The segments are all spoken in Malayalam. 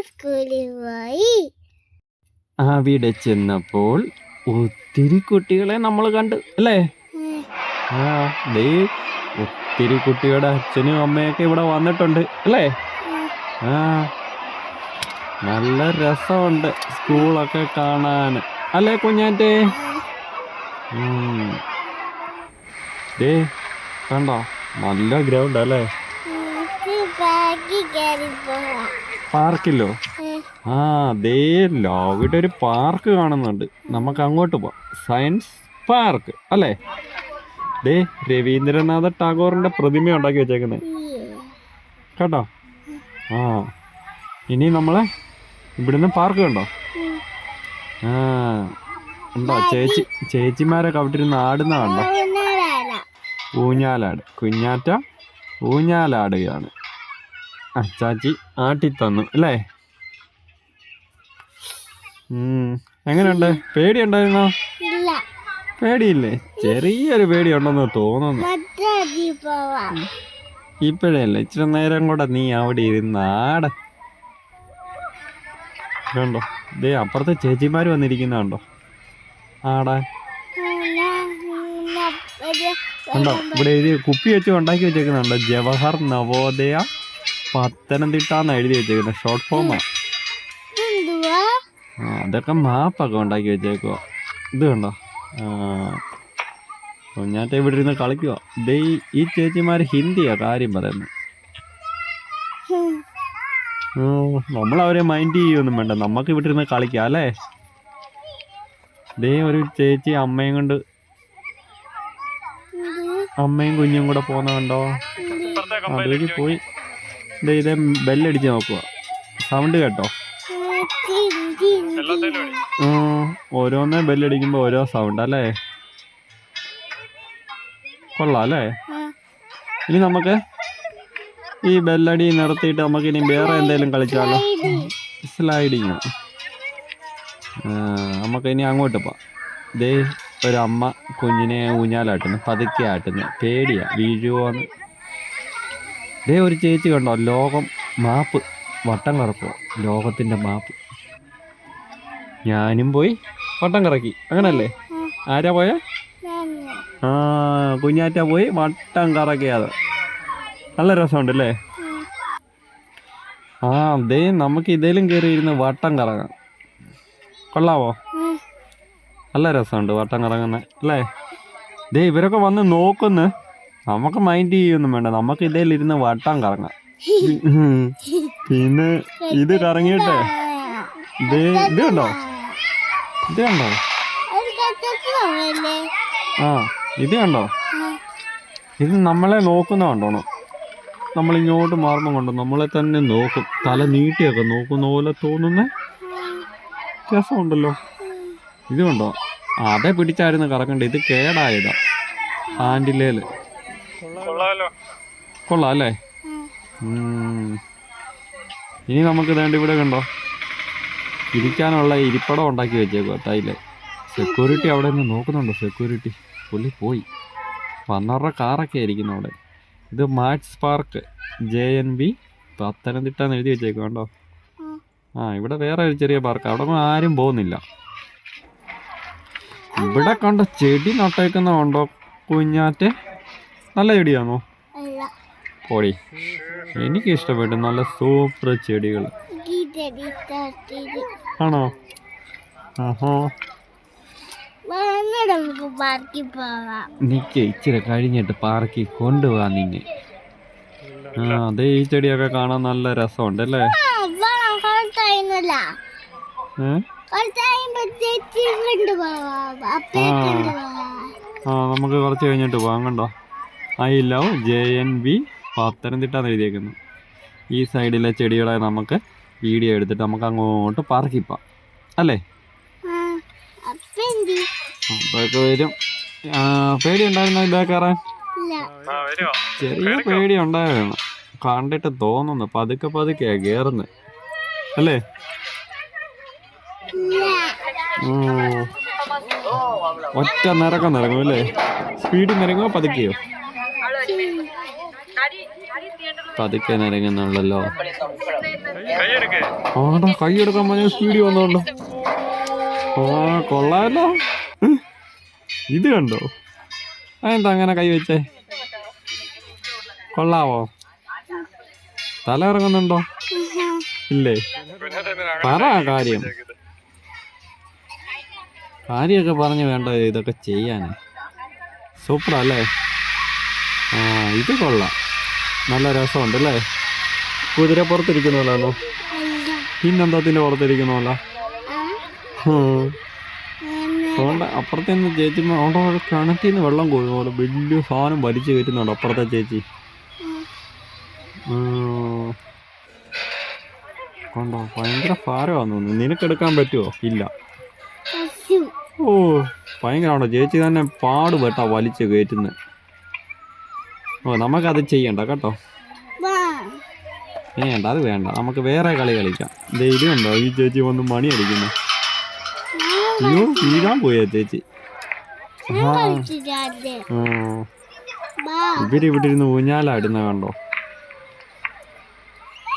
സ്കൂളിൽ പോയി. അവിടെ ചെന്നപ്പോൾ ഒത്തിരി കുട്ടികളെ നമ്മൾ കണ്ടു അല്ലേ? ദേ ഒത്തിരി കുട്ടികളുടെ അച്ഛനും അമ്മയൊക്കെ ഇവിടെ വന്നിട്ടുണ്ട് അല്ലേ? നല്ല രസമുണ്ട് സ്കൂളൊക്കെ കാണാൻ അല്ലേ കുഞ്ഞാറ്റേ? ദേ കണ്ടോ, നല്ല ഗ്രൗണ്ട് അല്ലേ? പാർക്കിലോ? ദേ അവിടെ ഒരു പാർക്ക് കാണുന്നുണ്ട്, നമുക്ക് അങ്ങോട്ട് പോവാം. സയൻസ് പാർക്ക് അല്ലേ? ദേ രവീന്ദ്രനാഥ ടാഗോറിന്റെ പ്രതിമ ഉണ്ടാക്കി വെച്ചേക്കുന്നത് കേട്ടോ. ഇനി നമ്മളെ ഇവിടുന്ന് പാർക്ക് കണ്ടോ? ഉണ്ടോ ചേച്ചിമാരൊക്കെ അവിടെ ഇരുന്ന് ആടുന്ന കണ്ടോ? ഊഞ്ഞാലാട്. കുഞ്ഞാറ്റ ഊഞ്ഞാലാടുകയാണ്. ചാച്ചി ആട്ടിത്തന്നു അല്ലേ? എങ്ങനെയുണ്ട്? പേടിയുണ്ടായിരുന്നോ? പേടിയില്ലേ? ചെറിയൊരു പേടിയുണ്ടെന്ന് തോന്നുന്നു. ഇപ്പോഴല്ല, ഇച്ചിരി നേരം കൂടെ നീ അവിടെ ഇരുന്ന് ആട. കണ്ടോ, ദേ അപ്പുറത്തെ ചേച്ചിമാര് വന്നിരിക്കുന്നുണ്ടോ ആടാൻ? കണ്ടോ, ഇവിടെ എഴുതി കുപ്പി വെച്ച് ഉണ്ടാക്കി വെച്ചേക്കുന്നുണ്ടോ? ജവഹർ നവോദയ പത്തനംതിട്ട എന്ന് എഴുതി വെച്ചേക്കുന്നത്. ഷോർട്ട് ഫോമാ. അതൊക്കെ മാപ്പൊക്കെ ഉണ്ടാക്കി വെച്ചേക്കുക. ഇത് കണ്ടോ, കുഞ്ഞാറ്റ ഇവിടെ ഇരുന്ന് കളിക്കുക. ദേ ഈ ചേച്ചിമാര് ഹിന്ദിയാ കാര്യം പറയുന്നത്. നമ്മളവരെ മൈൻഡ് ചെയ്യൊന്നും വേണ്ട, നമുക്ക് ഇവിടെ ഇരുന്ന് കളിക്കാം അല്ലേ? ദേ ഒരു ചേച്ചി അമ്മയും കുഞ്ഞും കൂടെ പോകുന്ന കണ്ടോ? അതിലേക്ക് പോയി. ഇതേ ബെല്ലടിച്ച് നോക്കുക, സൗണ്ട് കേട്ടോ? ഓരോന്ന് ബെല്ലടിക്കുമ്പോ ഓരോ സൗണ്ട് അല്ലേ? കൊള്ളാം അല്ലേ? ഇനി നമുക്ക് ഈ ബെല്ലടി നിർത്തിയിട്ട് നമുക്ക് ഇനി വേറെ എന്തെങ്കിലും കളിച്ചാലോ? സ്ലൈഡിങ്. നമുക്ക് ഇനി അങ്ങോട്ട് പോവാം. ദേ ഒരമ്മ കുഞ്ഞിനെ ഊഞ്ഞാലാട്ടുന്നു, പതുക്കെ ആട്ടുന്നു. പേടിയാ വീഴുവോന്ന്. ദേ ഒരു ചേച്ചി കണ്ടോ, ലോകം മാപ്പ് വട്ടം കറക്കുക. ലോകത്തിൻ്റെ മാപ്പ്. ഞാനും പോയി വട്ടം കറക്കി, അങ്ങനല്ലേ? ആരാ പോയ? കുഞ്ഞാറ്റ പോയി വട്ടം കറക്കിയത്. നല്ല രസമുണ്ട് അല്ലേ? ദേ നമുക്ക് ഇതേലും കയറി ഇരുന്ന് വട്ടം കറങ്ങാം. കൊള്ളാവോ? നല്ല രസമുണ്ട് വട്ടം കറങ്ങുന്നത് അല്ലേ? ദേ ഇവരൊക്കെ വന്ന് നോക്കുന്നു, നമുക്ക് മൈൻഡ് ചെയ്യൊന്നും വേണ്ട, നമുക്ക് ഇതേലിരുന്ന് വട്ടം കറങ്ങാം. പിന്നെ ഇത് കറങ്ങിയിട്ടെ ഇത് കണ്ടോ, ഇത് കണ്ടോ? ഇത് കണ്ടോ? ഇത് നമ്മളെ നോക്കുന്ന കണ്ടോണോ? നമ്മളിങ്ങോട്ട് മാറുമ്പോൾ കണ്ടോ, നമ്മളെ തന്നെ നോക്കും. തല നീട്ടിയൊക്കെ നോക്കുന്ന പോലെ തോന്നുന്ന രസമുണ്ടല്ലോ. ഇത് കണ്ടോ, അതെ പിടിച്ചായിരുന്നു കറക്കണ്ടേ, ഇത് കേടായതാ ഹാൻഡിലേല്. കൊള്ളാം അല്ലേ? ഇനി നമുക്ക് വേണ്ട ഇവിടെ കണ്ടോ, ഇരിക്കാനുള്ള ഇരിപ്പടം ഉണ്ടാക്കി വെച്ചേക്കോ തൈല്. സെക്യൂരിറ്റി അവിടെ നിന്ന് നോക്കുന്നുണ്ടോ? സെക്യൂരിറ്റി പുള്ളി പോയി. വന്നവരുടെ കാറൊക്കെ ആയിരിക്കുന്നു അവിടെ. ഇത് മാക്സ് പാർക്ക് JNB പത്തനംതിട്ട എന്ന് എഴുതി വെച്ചേക്കോ കണ്ടോ? ഇവിടെ വേറെ ഒരു ചെറിയ പാർക്ക്, അവിടെ ആരും പോകുന്നില്ല. ഇവിടെ കണ്ടോ ചെടി നട്ടേക്കുന്നുണ്ടോ കുഞ്ഞാറ്റെ? നല്ല ചെടിയാണോ? പൊടി, എനിക്ക് ഇഷ്ടപ്പെട്ടു. നല്ല സൂപ്പർ ചെടികൾ ആണോ? നിക്ക് ഇച്ചിരി കഴിഞ്ഞിട്ട് പാർക്കിൽ കൊണ്ടുപോവാ നിന്നെ. അതെ, ഈ ചെടിയൊക്കെ കാണാൻ നല്ല രസമുണ്ട് അല്ലേ? നമുക്ക് കുറച്ച് കഴിഞ്ഞിട്ട് പോവാം. കണ്ടോ, I love JNB പത്തനംതിട്ട എന്ന് എഴുതിയേക്കുന്നു. ഈ സൈഡിലെ ചെടികളെ നമുക്ക് വീഡിയോ എടുത്തിട്ട് നമുക്ക് അങ്ങോട്ട് പാർക്കിൽ പോവാം അല്ലേ? അതൊക്കെ വരും. പേടി ഉണ്ടായിരുന്നോ ഇതാ കയറാൻ? ചെറിയ പേടി ഉണ്ടായിരുന്നു, കണ്ടിട്ട് തോന്നുന്നു. പതുക്കെ പതുക്കെയാ കയറുന്നത് അല്ലേ? ഒറ്റ നിറക്കം നിറങ്ങും അല്ലേ? സ്പീഡിൽ നിറങ്ങുമോ പതുക്കെയോ? പതുക്കെ നിരങ്ങുന്നുള്ളല്ലോ. ആടാ കൈയെടുക്കാൻ പറഞ്ഞ സ്പീഡിൽ വന്നോണ്ടോ. കൊള്ളാമല്ലോ. ഇത് കണ്ടോ? അതെന്താ അങ്ങനെ കൈ വെച്ചേ? കൊള്ളാവോ? തല ഇറങ്ങുന്നുണ്ടോ? ഇല്ലേ? പറ കാര്യമൊക്കെ പറഞ്ഞ് വേണ്ട ഇതൊക്കെ ചെയ്യാൻ. സൂപ്പറല്ലേ? ഇത് കൊള്ളാം, നല്ല രസമുണ്ടല്ലേ? കുതിരപ്പുറത്തിരിക്കുന്നല്ലോ. പിന്നെന്താത്തിന്റെ പുറത്തിരിക്കുന്നല്ല. അതുകൊണ്ട് അപ്പുറത്തെ നിന്ന് ചേച്ചി അവിടെ കിണറ്റിൽ നിന്ന് വെള്ളം കോരുന്ന പോലെ വലിയ സാധനം വലിച്ചു കയറ്റുന്നുണ്ട് അപ്പുറത്തെ ചേച്ചി. കൊണ്ടോ ഭയങ്കര ഭാരമാണെന്ന് തോന്നുന്നു. നിനക്കെടുക്കാൻ പറ്റുമോ? ഇല്ല. ഓ ഭയങ്കരമാണോ? ചേച്ചി തന്നെ പാടുപെട്ടാ വലിച്ചു കയറ്റുന്നത്. ഓ നമുക്കത് ചെയ്യണ്ട കേട്ടോ. വേണ്ട, അത് വേണ്ട. നമുക്ക് വേറെ കളി കളിക്കാം. ഇത് കണ്ടോ ഈ ചേച്ചി വന്ന് മണി അടിക്കുന്നു. അയ്യോ വീഴാൻ പോയാ ചേച്ചി. ഇവരിവിടെ ഇരുന്ന് ഊഞ്ഞാലാടുന്ന കണ്ടോ?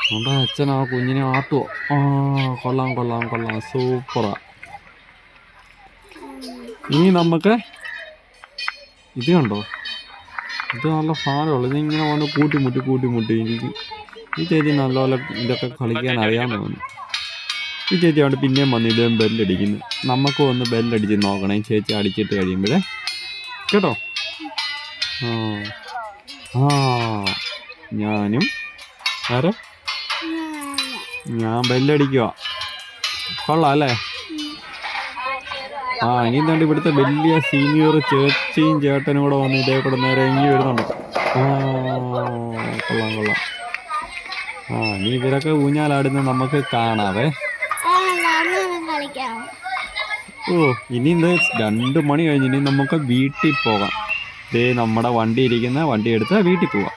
നമ്മുടെ അച്ഛൻ ആ കുഞ്ഞിനെ ആട്ടുവോ? കൊള്ളാം കൊള്ളാം കൊള്ളാം, സൂപ്പറാ. ഇനി നമുക്ക് ഇത് കണ്ടോ? ഇത് നല്ല സാധനമുള്ളൂ. ഇതിങ്ങനെ വന്ന് കൂട്ടിമുട്ടി ഇരിക്കും. ഈ ചേച്ചി നല്ലപോലെ ഇതൊക്കെ കളിക്കാൻ അറിയാമെന്ന് തോന്നുന്നു. ഈ ചേച്ചി അവിടെ പിന്നെയും വന്ന് ഇതേ ബെല്ലടിക്കുന്നു. നമുക്കും ഒന്ന് ബെല്ലടിച്ച് നോക്കണേ ചേച്ചി അടിച്ചിട്ട് കഴിയുമ്പോഴേ കേട്ടോ. ഞാനും ആരെ ഞാൻ ബെല്ലടിക്കുക. കൊള്ളാം അല്ലേ? ഇനി എന്താണ്ട് ഇവിടുത്തെ വലിയ സീനിയർ ചേച്ചിയും ചേട്ടനും കൂടെ വന്ന് ഇതേ കൂടെ നേരെ ഇങ്ങി വരുന്നുണ്ടോ? കൊള്ളാം. ഇനി ഇവരൊക്കെ ഊഞ്ഞാലാടുന്നത് നമുക്ക് കാണാവേ. ഇനി ഇന്ന് 2 മണി കഴിഞ്ഞ് ഇനി നമുക്ക് വീട്ടിൽ പോകാം. നമ്മുടെ വണ്ടി എടുത്ത് വീട്ടിൽ പോവാം.